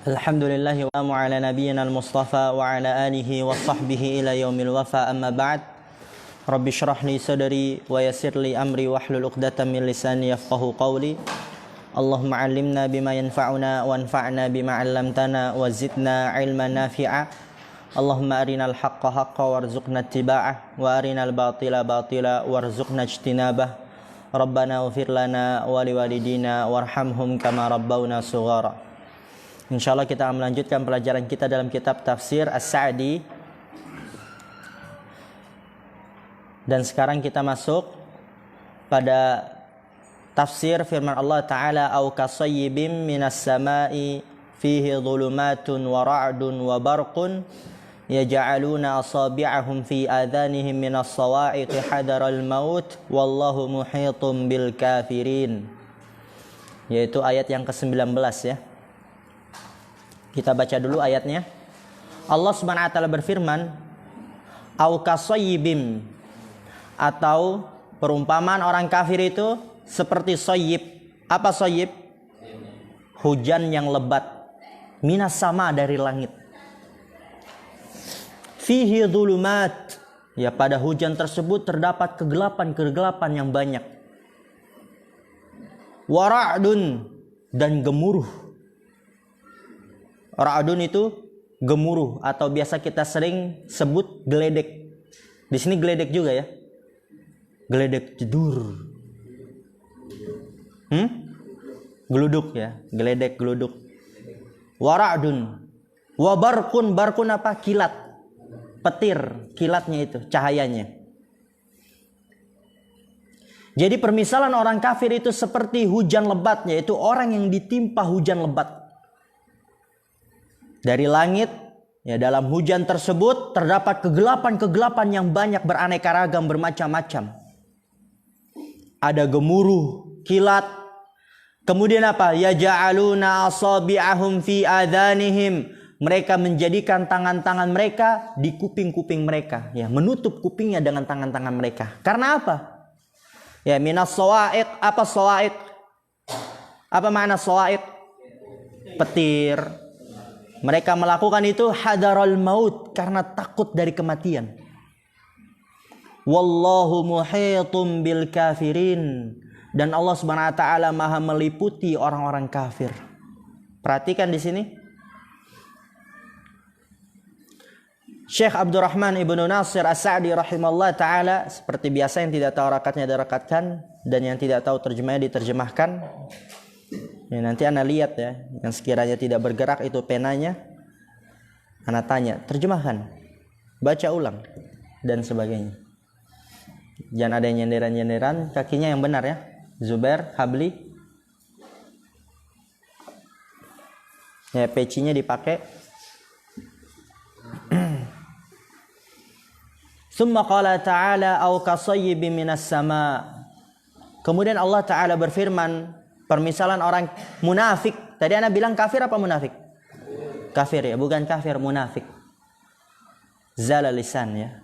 Alhamdulillah wa ala nabiyyina al-mustafa wa ala alihi wa sahbihi ila yaumil wafa amma ba'd. Rabbi shrah li sadri wa yassir li amri wahlul 'uqdatam min lisani yafqahu qawli. Allahumma 'allimna bima yanfa'una wanfa'na bima 'allamtana wa zidna 'ilman nafi'a. Allahumma arinal haqqa haqqan warzuqna ittiba'ah wa arinal batila batila warzuqna ijtinabah. Rabbana ighfir lana wa liwalidina warhamhum kama rabbawna shighara. Insyaallah kita akan melanjutkan pelajaran kita dalam kitab Tafsir As-Sa'di. Dan sekarang kita masuk pada tafsir firman Allah Ta'ala, "Au kasayyibim minas sama'i fihi dhulumatun wa ra'dun wa barqun yaj'aluna asabi'ahum fi adhanihim minas sawa'iqi hadaral maut wallahu muhitun bil kafirin." Yaitu ayat yang ke-19 ya. Kita baca dulu ayatnya. Allah Subhanahu wa taala berfirman, "Au kasayyibim," atau perumpamaan orang kafir itu seperti sayyib. Apa sayyib? Hujan yang lebat minas sama, dari langit. Fihi dhulumat, ya pada hujan tersebut terdapat kegelapan yang banyak. Wa ra'dun, dan gemuruh. Ra'dun itu gemuruh atau biasa kita sering sebut geledek. Di sini geledek juga ya. Geledek jedur. Geluduk ya, geledek geluduk. Wa ra'dun. Wa barqun, barqun apa? Kilat. Petir, kilatnya itu, cahayanya. Jadi permisalan orang kafir itu seperti hujan lebat, yaitu orang yang ditimpa hujan lebat dari langit. Ya, dalam hujan tersebut terdapat kegelapan yang banyak, beraneka ragam, bermacam-macam. Ada gemuruh, kilat. Kemudian apa? Yaj'aluna asabi'ahum fi adhanihim. Mereka menjadikan tangan-tangan mereka di kuping-kuping mereka, ya, menutup kupingnya dengan tangan-tangan mereka. Karena apa? Ya, minas sawa'iq. Apa sawa'iq? Apa makna sawa'iq? Petir. Mereka melakukan itu hadaral maut, karena takut dari kematian. Wallahu muhitum bil kafirin. Dan Allah Subhanahu wa taala Maha meliputi orang-orang kafir. Perhatikan di sini. Syekh Abdurrahman Ibnu Nasir As-Sa'di rahimahullah taala, seperti biasa, yang tidak tahu rakatnya direkatkan, dan yang tidak tahu terjemahnya diterjemahkan. Ya, nanti Anda lihat ya, yang sekiranya tidak bergerak itu penanya, Anda tanya, terjemahkan, baca ulang, dan sebagainya. Jangan ada yang nyenderan-nyenderan, kakinya yang benar ya. Zubair, Habli. Ya, pecinya dipakai. Summa qala ta'ala au kasayyibin minas sama. Kemudian Allah Ta'ala berfirman, permisalan orang munafik. Tadi Anda bilang kafir apa munafik? Kafir ya, bukan kafir, munafik. Zala lisan ya.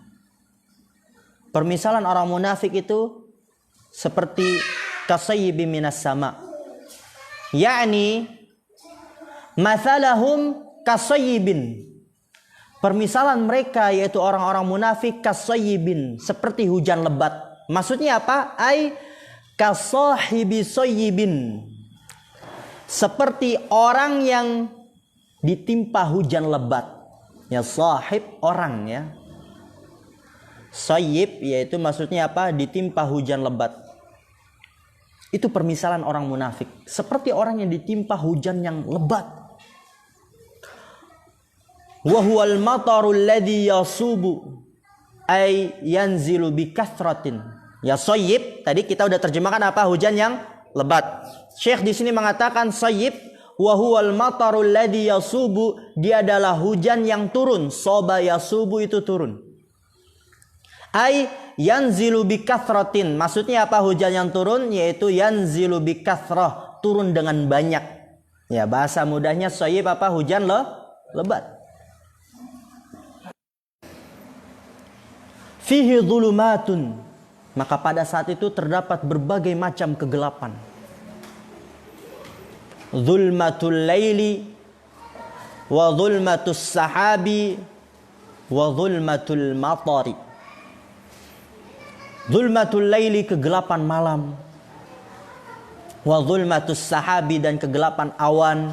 Permisalan orang munafik itu seperti kasayyibin minas sama. Yakni mathalahum kasayyibin. Permisalan mereka yaitu orang-orang munafik kasayyibin, seperti hujan lebat. Maksudnya apa? Ai kasahibi sayyibin, seperti orang yang ditimpa hujan lebat. Ya, sahib orang ya. Sayyib yaitu maksudnya apa? Ditimpa hujan lebat. Itu permisalan orang munafik, seperti orang yang ditimpa hujan yang lebat. Wa huwal matarul ladzi yasubu ay yanzilu bi kathratin. Ya, sayyib tadi kita udah terjemahkan apa? Hujan yang lebat. Syekh di sini mengatakan sayyib wa huwal matarul ladzi yasubu, dia adalah hujan yang turun. Soba yasubu itu turun. Ai yanzilu bi kathratin. Maksudnya apa hujan yang turun? Yaitu yanzilu bi kathrah, turun dengan banyak. Ya, bahasa mudahnya sayyib apa? Hujan lebat. Fihi dhulumatun, maka pada saat itu terdapat berbagai macam kegelapan. Zulmatul laili wa dhulmatus sahabi wa dhulmatul matari. Dhulmatul laili, kegelapan malam. Wa dhulmatus sahabi, dan kegelapan awan.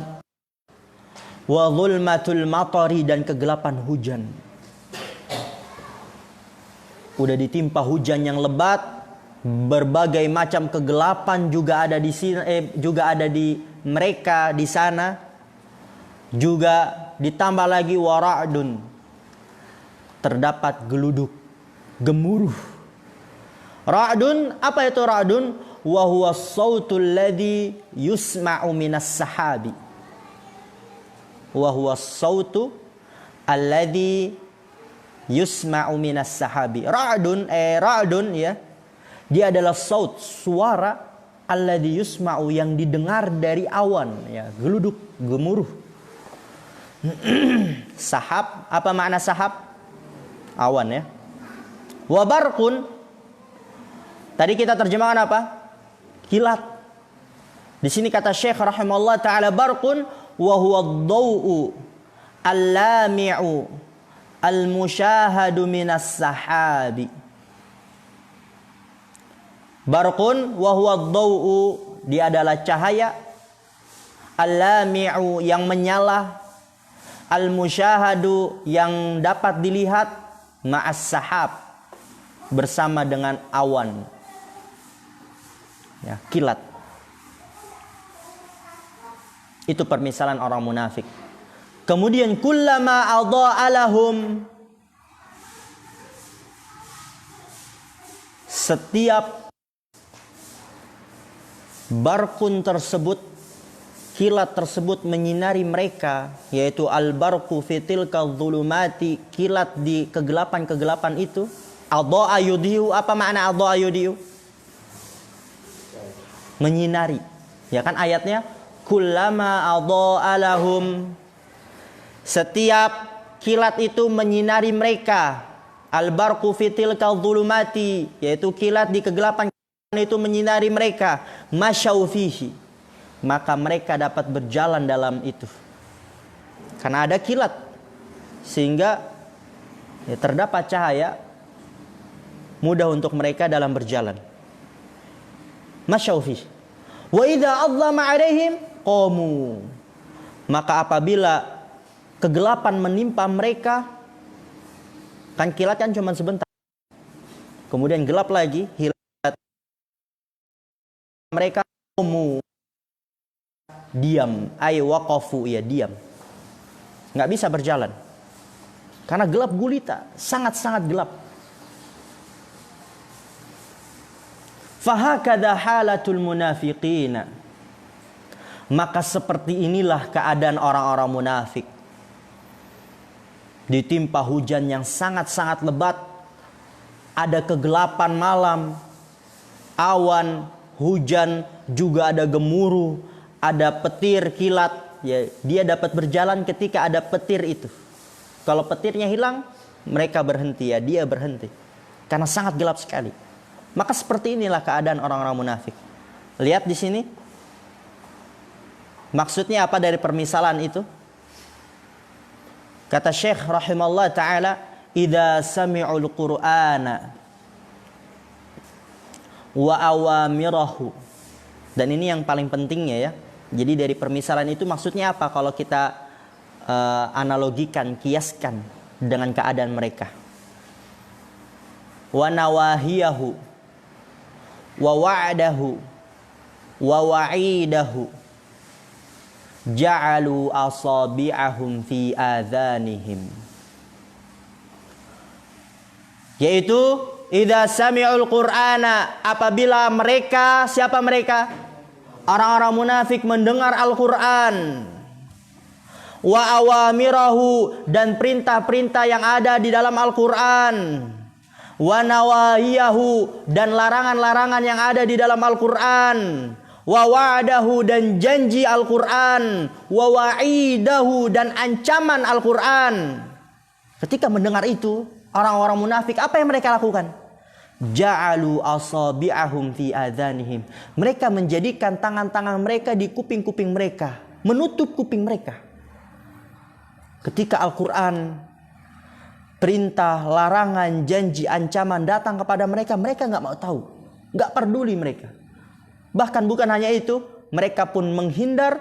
Wa dhulmatul matari, dan kegelapan hujan. Udah ditimpa hujan yang lebat, berbagai macam kegelapan juga ada di sini, juga ada di mereka di sana. Juga ditambah lagi wara'dun, terdapat geluduk, gemuruh. Ra'dun, apa itu ra'dun? Wa huwa as-sautul ladzi yusma'u minas sahabi. Wa huwa as-sautu alladzi yusma'u minas sahabi. Ra'dun ya. Dia adalah saut, suara alladzi yusma'u, yang didengar dari awan ya, geluduk, gemuruh. Sahab, apa makna sahab? Awan ya. Wa barqun, tadi kita terjemahkan apa? Kilat. Di sini kata Syekh rahimahullah taala, barqun wa huwa ad-daw'u al-lami'u al-musyahadu minas sahabi. Barqun wa huwa ad-daw'u, dia adalah cahaya, al-lami'u, yang menyala, al-musyahadu, yang dapat dilihat, ma'as sahab, bersama dengan awan. Ya, kilat. Itu permisalan orang munafik. Kemudian kullama adha'a lahum, setiap barqun tersebut, kilat tersebut menyinari mereka, yaitu al-barqu fitil kadhulumati, kilat di kegelapan-kegelapan itu. Adha'a yudhi'u, apa makna adha'a yudhi'u? Menyinari. Ya kan ayatnya, kullama adha'a lahum, setiap kilat itu menyinari mereka. Al-barqu fitil kadhulumati, yaitu kilat di kegelapan itu menyinari mereka. Masyau fihi, maka mereka dapat berjalan dalam itu. Karena ada kilat, sehingga ya, terdapat cahaya, mudah untuk mereka dalam berjalan. Masyaufi. Wa idza adzama alaihim qamu, maka apabila kegelapan menimpa mereka, kan kilat kan cuma sebentar, kemudian gelap lagi, hilang, mereka qamu, diam, ay waqafu, ya diam, nggak bisa berjalan karena gelap gulita, sangat-sangat gelap. Fahakadha halatul munafiqina, maka seperti inilah keadaan orang-orang munafik. Ditimpa hujan yang sangat-sangat lebat, ada kegelapan malam, awan, hujan, juga ada gemuruh, ada petir, kilat. Ya, dia dapat berjalan ketika ada petir itu. Kalau petirnya hilang, mereka berhenti, ya dia berhenti. Karena sangat gelap sekali. Maka seperti inilah keadaan orang-orang munafik. Lihat di sini. Maksudnya apa dari permisalan itu? Kata Syekh rahimahullah ta'ala, idza sami'ul qur'ana wa awamirahu. Dan ini yang paling pentingnya ya. Jadi dari permisalan itu maksudnya apa? Kalau kita analogikan, kiaskan dengan keadaan mereka. Wa nawahiyahu wa wa'dahu wa wa'idahu ja'alu asabi'ahum fi adhanihim, yaitu idza sami'ul qur'ana, apabila mereka, siapa mereka? Orang-orang munafik mendengar Al-Qur'an, wa awamirahu, dan perintah-perintah yang ada di dalam Al-Qur'an, wa nawahiyahu, dan larangan-larangan yang ada di dalam Al-Qur'an, wa wa'dahu, dan janji Al-Qur'an, wa wa'idahu, dan ancaman Al-Qur'an. Ketika mendengar itu, orang-orang munafik apa yang mereka lakukan? Ja'alu asabi'ahum fi adhanihim, mereka menjadikan tangan-tangan mereka di kuping-kuping mereka, menutup kuping mereka. Ketika Al-Quran, perintah, larangan, janji, ancaman datang kepada mereka, mereka nggak mau tahu, nggak peduli mereka. Bahkan bukan hanya itu, mereka pun menghindar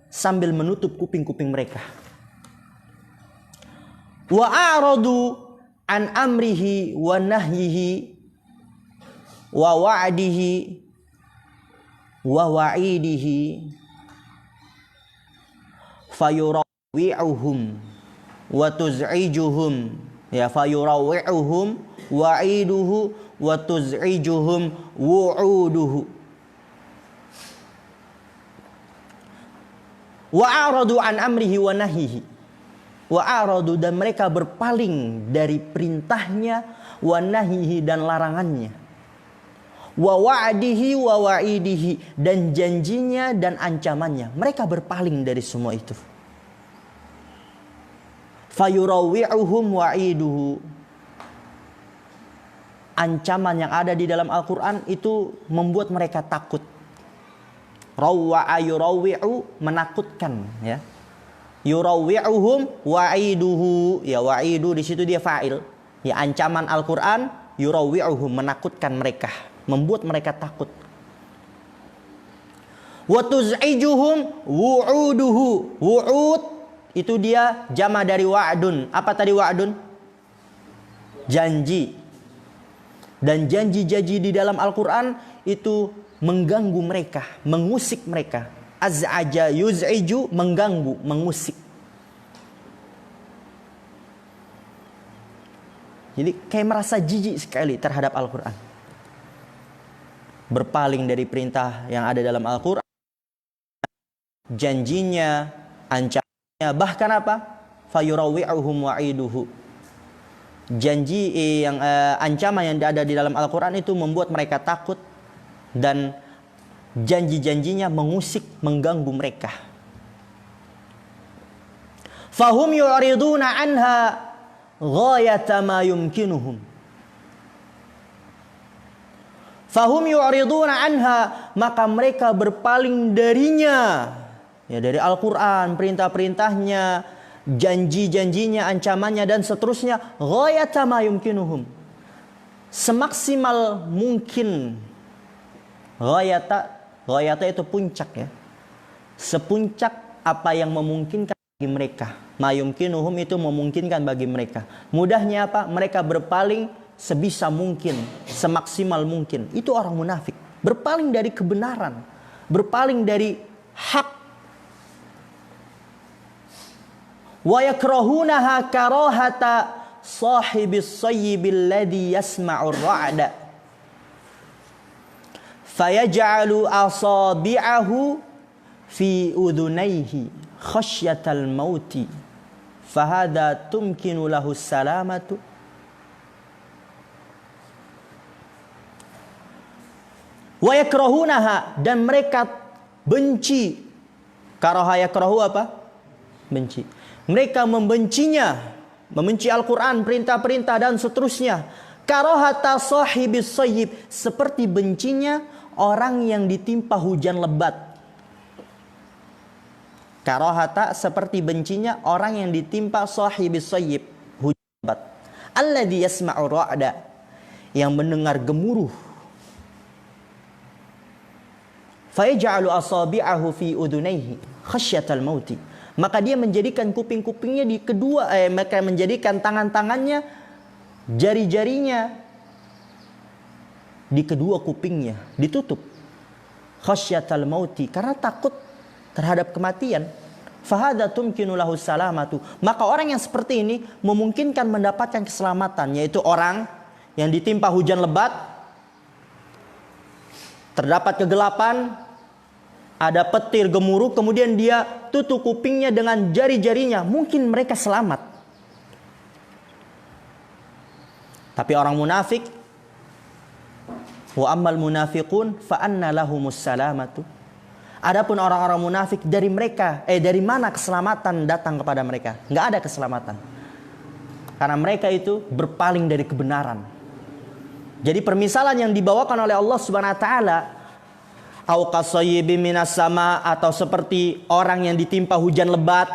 sambil menutup kuping-kuping mereka. Wa a'radu an amrihi wa nahyihi wa wa'dihi wa wa'idihi fayurawi'uhum wa tuz'ijuhum, ya, fayurawi'uhum wa'iduhu wa tuz'ijuhum wu'uduhu. Wa'aradu an amrihi wa nahihi. Wa'aradu, dan mereka berpaling dari perintahnya, wa nahihi, dan larangannya. Wa wa'dihi wa wa'idihi, dan janjinya dan ancamannya. Mereka berpaling dari semua itu. Fayurawi'uhum wa'iduhu. Ancaman yang ada di dalam Al-Quran itu membuat mereka takut. Rawwa'a yurawwi'u, menakutkan, ya. Yurawwi'uhum wa'iduhu, ya, wa'idu di situ dia fa'il. Ya, ancaman Al-Quran, yurawwi'uhum, menakutkan mereka, membuat mereka takut. Wa tuz'ijuhum wu'uduhu. Wu'ud itu dia jama dari wa'dun. Apa tadi wa'dun? Janji. Dan janji-janji di dalam Al-Quran itu mengganggu mereka, mengusik mereka. Az'aja yuz'iju, mengganggu, mengusik. Jadi kayak merasa jijik sekali terhadap Al-Quran. Berpaling dari perintah yang ada dalam Al-Quran, janjinya, ancamannya, bahkan apa? Fayurawi'uhum wa'iduhu. Janji yang ancaman yang ada di dalam Al-Quran itu membuat mereka takut, dan janji-janjinya mengusik, mengganggu mereka. Fahum yu'riduna anha ghayata ma yumkinuhum. Fahum yu'riduna anha, maka mereka berpaling darinya, ya, dari Al-Quran, perintah-perintahnya, janji-janjinya, ancamannya, dan seterusnya. Ghayata ma yumkinuhum, semaksimal mungkin. Ghayata itu puncak, ya. Sepuncak apa yang memungkinkan bagi mereka. Ma yumkinuhum itu memungkinkan bagi mereka. Mudahnya apa? Mereka berpaling sebisa mungkin, semaksimal mungkin. Itu orang munafik. Berpaling dari kebenaran, berpaling dari hak. Wa yakrahunaha karahata sahibis sayyibil ladzi yasma'ur ra'da. Fayaj'alu asabi'ahu fi udhunayhi khasyatal mauti. Fahada tumkinu lahu salamatu. Wa yakrahunaha, dan mereka benci. Karaha yakrahu apa? Benci. Mereka membencinya, membenci Al-Quran, perintah-perintah, dan seterusnya. Karahata sahibis sayyib, seperti bencinya orang yang ditimpa hujan lebat. Karahata, seperti bencinya orang yang ditimpa sahibis sayyib, hujan lebat. Alladzi yasma'u ra'da, yang mendengar gemuruh. Fayaj'alu asabi'ahu fi udhunayhi khasyatal mauti. Maka dia menjadikan kuping-kupingnya di kedua, maka menjadikan tangan-tangannya, jari-jarinya di kedua kupingnya ditutup. Khasyatal mauti, karena takut terhadap kematian. Fahada tumkinu lahu salamatu. Maka orang yang seperti ini memungkinkan mendapatkan keselamatan, yaitu orang yang ditimpa hujan lebat, terdapat kegelapan, ada petir gemuruh, kemudian dia tutup kupingnya dengan jari-jarinya, mungkin mereka selamat. Tapi orang munafik, wa ammal munafiqun fa anna lahumus salamatu. Adapun orang-orang munafik, dari mana keselamatan datang kepada mereka? Enggak ada keselamatan. Karena mereka itu berpaling dari kebenaran. Jadi permisalan yang dibawakan oleh Allah Subhanahu wa taala, au qasayyibim minas sama, atau seperti orang yang ditimpa hujan lebat.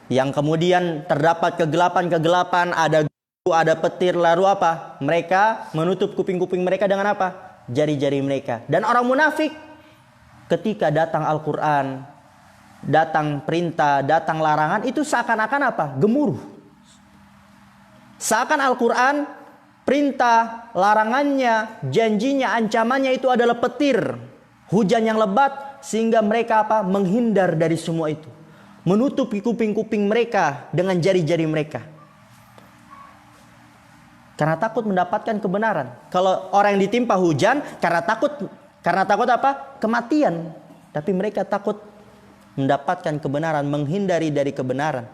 yang kemudian terdapat kegelapan-kegelapan, ada petir, lalu apa? Mereka menutup kuping-kuping mereka dengan apa? Jari-jari mereka. Dan orang munafik ketika datang Al-Quran, datang perintah, datang larangan, itu seakan-akan apa? Gemuruh. Seakan Al-Quran, perintah, larangannya, janjinya, ancamannya itu adalah petir, hujan yang lebat, sehingga mereka apa? Menghindar dari semua itu, menutupi kuping-kuping mereka dengan jari-jari mereka, karena takut mendapatkan kebenaran. Kalau orang yang ditimpa hujan karena takut apa? Kematian. Tapi mereka takut mendapatkan kebenaran, menghindari dari kebenaran.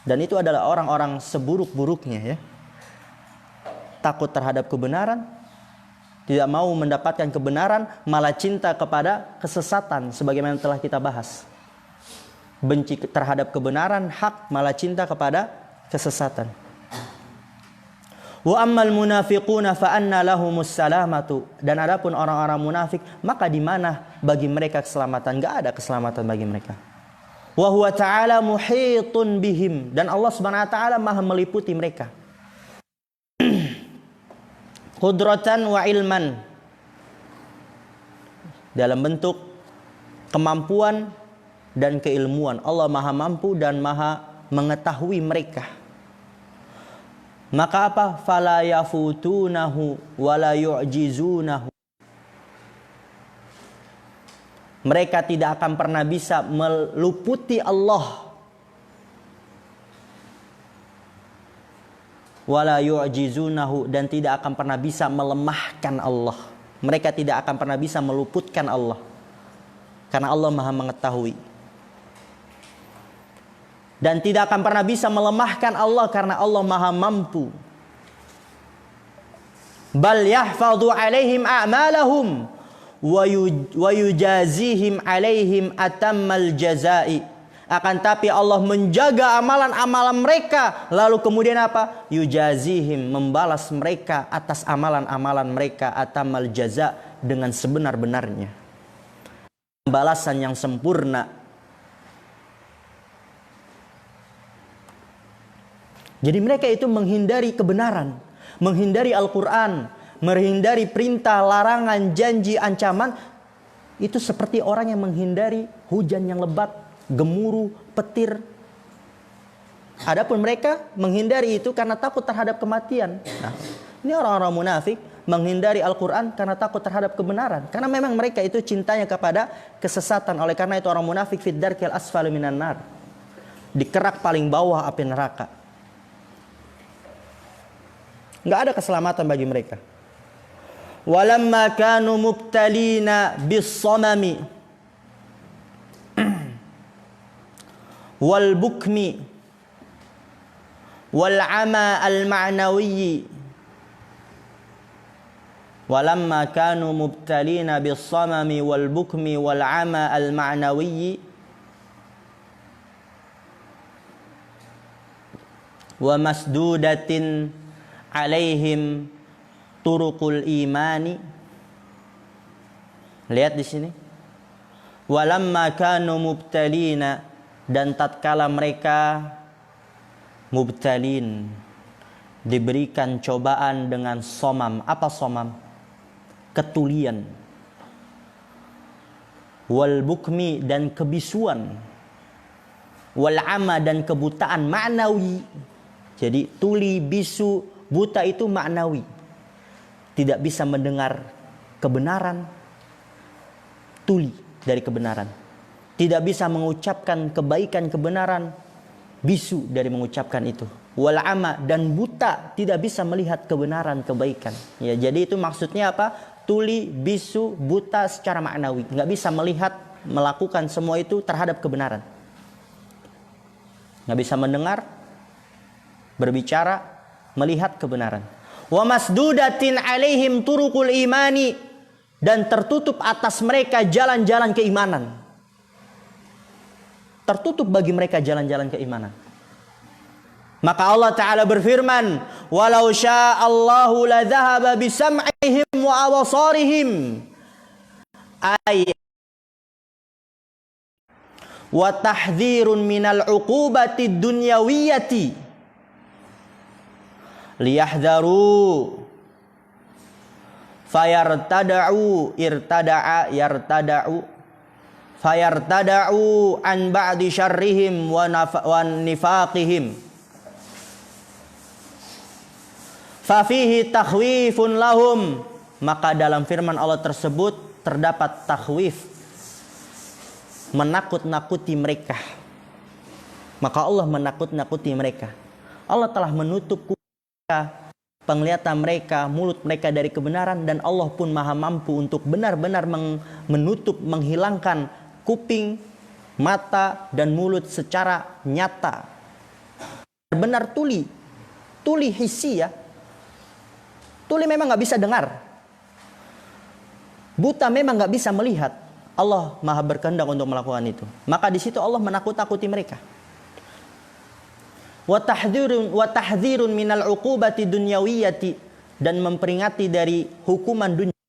Dan itu adalah orang-orang seburuk-buruknya ya. Takut terhadap kebenaran, tidak mau mendapatkan kebenaran, malah cinta kepada kesesatan sebagaimana telah kita bahas. Benci terhadap kebenaran, hak, malah cinta kepada kesesatan. Wa ammal munafiquna fa anna lahumus salamatu. Dan adapun orang-orang munafik, maka di mana bagi mereka keselamatan? Enggak ada keselamatan bagi mereka. Wa huwa ta'ala muhitun bihim. Dan Allah Subhanahu wa taala Maha meliputi mereka. Qudratan wa ilman. Dalam bentuk kemampuan dan keilmuan. Allah Maha mampu dan Maha mengetahui mereka. Maka apa? Fala yafutunahu wala yu'jizunahu. Mereka tidak akan pernah bisa meluputi Allah. Wala yu'jizunahu, dan tidak akan pernah bisa melemahkan Allah. Mereka tidak akan pernah bisa meluputkan Allah, karena Allah Maha mengetahui. Dan tidak akan pernah bisa melemahkan Allah karena Allah Maha mampu. Bal yahfadhu alaihim a'malahum wa yujazihim alaihim atammal jazai. Akan tapi Allah menjaga amalan-amalan mereka, lalu kemudian apa? Yujazihim, membalas mereka atas amalan-amalan mereka atammal jaza, dengan sebenar-benarnya. Balasan yang sempurna. Jadi mereka itu menghindari kebenaran, menghindari Al-Quran, menghindari perintah, larangan, janji, ancaman. Itu seperti orang yang menghindari hujan yang lebat, gemuruh, petir. Adapun mereka menghindari itu karena takut terhadap kematian. Nah, ini orang-orang munafik menghindari Al-Quran karena takut terhadap kebenaran. Karena memang mereka itu cintanya kepada kesesatan. Oleh karena itu orang munafik fid darkil asfali minan nar, di kerak paling bawah api neraka. Nggak ada keselamatan bagi mereka. Walamma kanu mubtalina bis-samami wal bukmi wal ama al-ma'nawi. Walamma kanu mubtalina bis-samami wal bukmi wal ama al-ma'nawi wa masdudatin alaihim turuqul imani. Lihat di sini. Walamma kanu mubtalina, dan tatkala mereka mubtalin, diberikan cobaan dengan somam. Apa somam? Ketulian. Wal bukmi, dan kebisuan. Wal ama, dan kebutaan ma'nawi. Jadi tuli, bisu, buta itu maknawi. Tidak bisa mendengar kebenaran, tuli dari kebenaran. Tidak bisa mengucapkan kebaikan kebenaran, bisu dari mengucapkan itu. Wal ama, dan buta, tidak bisa melihat kebenaran kebaikan. Ya, jadi itu maksudnya apa? Tuli, bisu, buta secara maknawi. Nggak bisa melihat, melakukan semua itu terhadap kebenaran. Nggak bisa mendengar, berbicara, melihat kebenaran. Wa masdudatin alaihim turuqul imani, dan tertutup atas mereka jalan-jalan keimanan. Tertutup bagi mereka jalan-jalan keimanan. Maka Allah Ta'ala berfirman, walau sya'allahu la dhahaba bisam'ihim wa absarihim wa tahdhirun minal uqubati dunyawiyati liyahdharu fayartada'u irtada'a yartada'u fayartada'u an ba'di syarrihim wa nifaqihim fafihi takhwifun lahum. Maka dalam firman Allah tersebut terdapat takhwif, menakut-nakuti mereka. Maka Allah menakut-nakuti mereka. Allah telah menutup mereka, penglihatan mereka, mulut mereka dari kebenaran, dan Allah pun maha mampu untuk benar-benar menutup, menghilangkan kuping, mata, dan mulut secara nyata. Benar tuli hissi ya. Tuli memang nggak bisa dengar, buta memang nggak bisa melihat. Allah maha berkehendak untuk melakukan itu. Maka di situ Allah menakut-nakuti mereka. Wa tahdhirun minal uqubati dunyawiyati, dan memperingati dari hukuman dunia.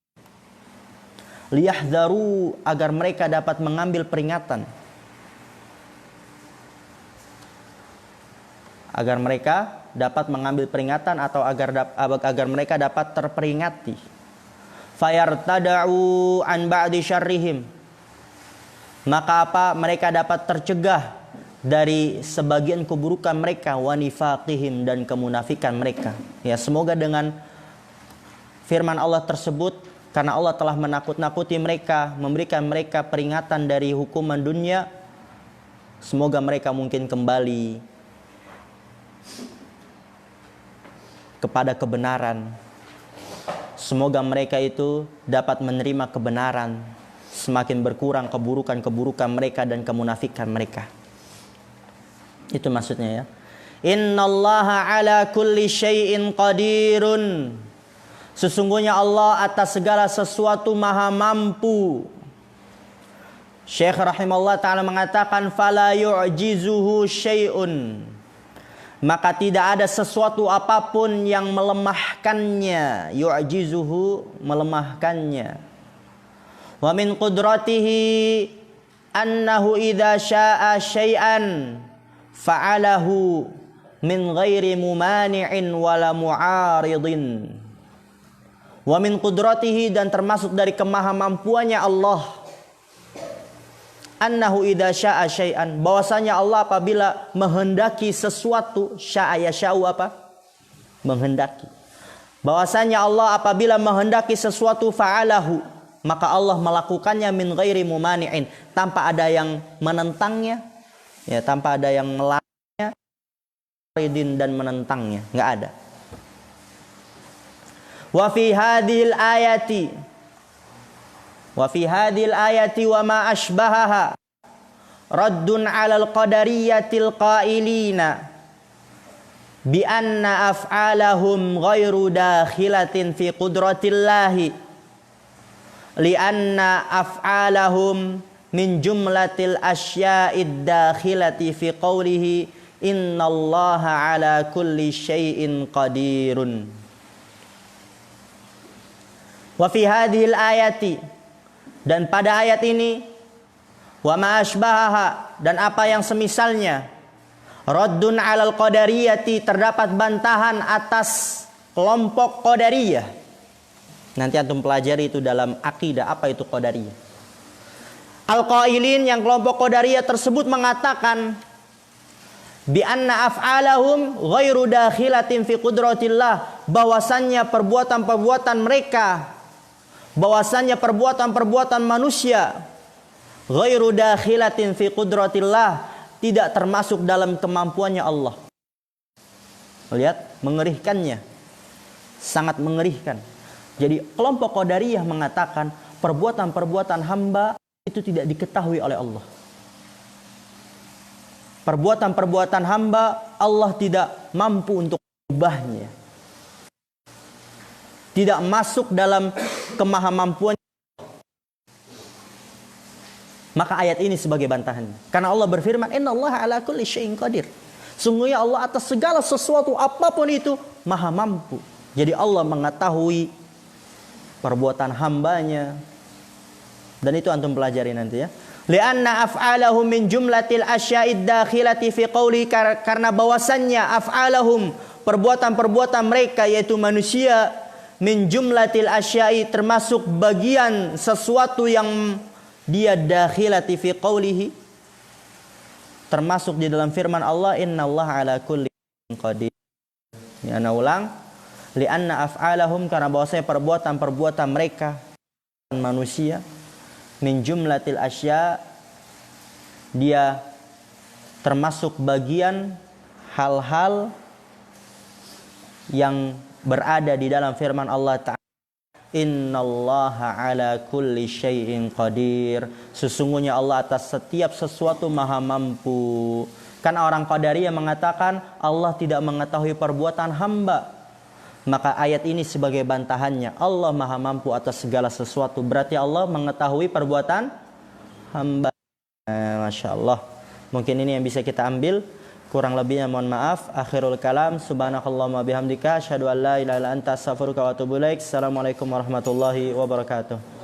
Liyahdharu, agar mereka dapat mengambil peringatan. Agar mereka dapat mengambil peringatan, atau agar mereka dapat terperingati. Fayartada'u an ba'di syarrihim, maka mereka dapat tercegah dari sebagian keburukan mereka, wa nifaqihim, dan kemunafikan mereka. Ya, semoga dengan firman Allah tersebut, karena Allah telah menakut-nakuti mereka, memberikan mereka peringatan dari hukuman dunia, semoga mereka mungkin kembali kepada kebenaran. Semoga mereka itu dapat menerima kebenaran, semakin berkurang keburukan-keburukan mereka dan kemunafikan mereka. Itu maksudnya ya. Innallaha ala kulli syai'in qadirun. Sesungguhnya Allah atas segala sesuatu maha mampu. Syekh rahimahullah ta'ala mengatakan fala yu'jizuhu syai'un, maka tidak ada sesuatu apapun yang melemahkannya. Yu'jizuhu, melemahkannya. Wa min qudratihi annahu idza syaa syai'an fa'alahu min ghairi mumani'in wala mu'aridin. Wa min qudratihi, dan termasuk dari kemahamampuannya Allah, annahu idza syaa syai'an, bahwasanya Allah apabila menghendaki sesuatu, syaa yasha'u apa? Menghendaki. Bahwasanya Allah apabila menghendaki sesuatu fa'alahu, maka Allah melakukannya min ghairi mumani'in, tanpa ada yang menentangnya, ya, tanpa ada yang melarangnya, dan menentangnya, enggak ada. Wa fi hadhil ayati wa ma ashbahaha raddun 'alal qadariyatil qailina bi anna af'alahum ghairu dakhilatin fi qudratillahi li anna af'alahum min jumlatil asya'id dakhilati fi qawlihi innallaha 'ala kulli syai'in qadirun. Wa fi hadhil ayati, dan pada ayat ini, wa ma asbahaha, dan apa yang semisalnya, raddun 'alal qadariyati, terdapat bantahan atas kelompok qadariyah. Nanti antum pelajari itu dalam akidah, apa itu qadariyah. Al-qailin, yang kelompok qadariyah tersebut mengatakan bi anna af'alahum ghairu dakhilatin fi qudratillah, bahwasannya perbuatan-perbuatan mereka, bahwasannya perbuatan-perbuatan manusia ghairu dakhilatin fi qudratillah, tidak termasuk dalam kemampuannya Allah. Lihat, mengerikannya, sangat mengerikan. Jadi kelompok qadariyah mengatakan perbuatan-perbuatan hamba itu tidak diketahui oleh Allah. Perbuatan-perbuatan hamba Allah tidak mampu untuk mengubahnya, tidak masuk dalam kemahamampuan. Maka ayat ini sebagai bantahan, karena Allah berfirman innallaha ala kulli syai'in qadir, sungguhnya Allah atas segala sesuatu apapun itu maha mampu. Jadi Allah mengetahui perbuatan hambanya, dan itu antum pelajari nanti ya. Lianna af'alahum min jumlatil asya'id dakhilati fi qawli, karena bahwasannya af'alahum, perbuatan-perbuatan mereka yaitu manusia, min jumlatil asya'i, termasuk bagian sesuatu yang dia dakhilati fi qawlihi, termasuk di dalam firman Allah, innallaha ala kulli syai'in qadir. Ini ana ulang, lianna af'alahum, karena bahwasanya perbuatan-perbuatan mereka manusia, min jumlatil asya, dia termasuk bagian hal-hal yang berada di dalam firman Allah Ta'ala, innallaha ala kulli syai'in qadir, sesungguhnya Allah atas setiap sesuatu maha mampu. Kan orang Qadariyah mengatakan Allah tidak mengetahui perbuatan hamba. Maka ayat ini sebagai bantahannya, Allah maha mampu atas segala sesuatu, berarti Allah mengetahui perbuatan hamba. Masya Allah. Mungkin ini yang bisa kita ambil. Kurang lebihnya mohon maaf. Akhirul kalam, subhanakallahumma bihamdika, asyhadu an la ilaha illa anta, astaghfiruka wa atubu ilaik. Assalamualaikum warahmatullahi wabarakatuh.